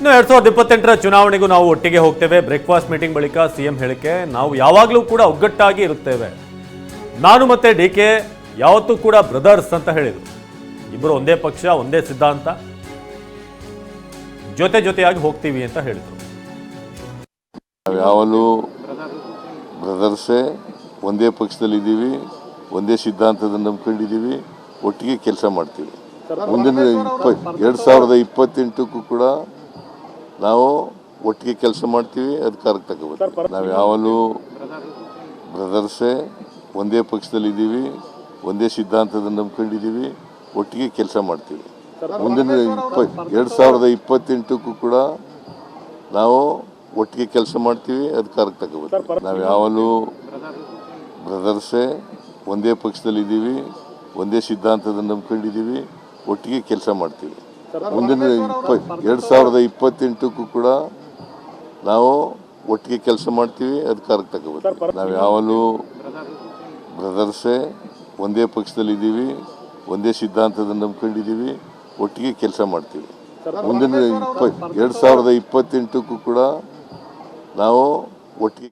ಇನ್ನು 2028ರ ಚುನಾವಣೆಗೂ ನಾವು ಒಟ್ಟಿಗೆ ಹೋಗ್ತೇವೆ. ಬ್ರೇಕ್ಫಾಸ್ಟ್ ಮೀಟಿಂಗ್ ಬಳಿಕ ಸಿಎಂ ಹೇಳಿಕೆ, ನಾವು ಯಾವಾಗಲೂ ಕೂಡ ಒಗ್ಗಟ್ಟಾಗಿ ಇರುತ್ತೇವೆ. ನಾನು ಮತ್ತೆ ಡಿಕೆ ಯಾವತ್ತೂ ಕೂಡ ಬ್ರದರ್ಸ್ ಅಂತ ಹೇಳಿದರು. ಇಬ್ಬರು ಒಂದೇ ಪಕ್ಷ, ಒಂದೇ ಸಿದ್ಧಾಂತ, ಜೊತೆಯಾಗಿ ಹೋಗ್ತೀವಿ ಅಂತ ಹೇಳಿದರು. ನಾವು ಯಾವಾಗಲೂ ಬ್ರದರ್ಸೇ, ಒಂದೇ ಪಕ್ಷದಲ್ಲಿದ್ದೀವಿ, ಒಂದೇ ಸಿದ್ಧಾಂತದ ನಂಬ್ಕೊಂಡಿದ್ದೀವಿ, ಒಟ್ಟಿಗೆ ಕೆಲಸ ಮಾಡ್ತೀವಿ. ಮುಂದಿನ 2028ಕ್ಕೂ ಕೂಡ ನಾವು ಒಟ್ಟಿಗೆ ಕೆಲಸ ಮಾಡ್ತೀವಿ, ಅಧಿಕಾರಕ್ಕೆ ತಗೋಬೇಕು. ನಾವು ಯಾವಾಗಲೂ ಬ್ರದರ್ಸೇ, ಒಂದೇ ಪಕ್ಷದಲ್ಲಿದ್ದೀವಿ, ಒಂದೇ ಸಿದ್ಧಾಂತದ ನಂಬ್ಕೊಂಡಿದ್ದೀವಿ, ಒಟ್ಟಿಗೆ ಕೆಲಸ ಮಾಡ್ತೀವಿ. ಮುಂದಿನ 2028ಕ್ಕೂ ಕೂಡ ನಾವು ಒಟ್ಟಿಗೆ ಕೆಲಸ ಮಾಡ್ತೀವಿ, ಅಧಿಕಾರಕ್ಕೆ ತಗೋಬೇಕು. ನಾವು ಯಾವಾಗಲೂ ಬ್ರದರ್ಸೇ, ಒಂದೇ ಪಕ್ಷದಲ್ಲಿದ್ದೀವಿ, ಒಂದೇ ಸಿದ್ಧಾಂತದ ನಂಬ್ಕೊಂಡಿದ್ದೀವಿ, ಒಟ್ಟಿಗೆ ಕೆಲಸ ಮಾಡ್ತೀವಿ. ಮುಂದಿನ 2028ಕ್ಕೂ ಕೂಡ ನಾವು ಒಟ್ಟಿಗೆ ಕೆಲಸ ಮಾಡ್ತೀವಿ, ಅಧಿಕಾರಕ್ಕೆ ತಗೋಬೇಕು. ನಾವು ಯಾವಾಗಲೂ ಬ್ರದರ್ಸೇ, ಒಂದೇ ಪಕ್ಷದಲ್ಲಿದ್ದೀವಿ, ಒಂದೇ ಸಿದ್ಧಾಂತದ ನಂಬ್ಕೊಂಡಿದ್ದೀವಿ, ಒಟ್ಟಿಗೆ ಕೆಲಸ ಮಾಡ್ತೀವಿ. ಮುಂದಿನ 2028ಕ್ಕೂ ಕೂಡ ನಾವು ಒಟ್ಟಿಗೆ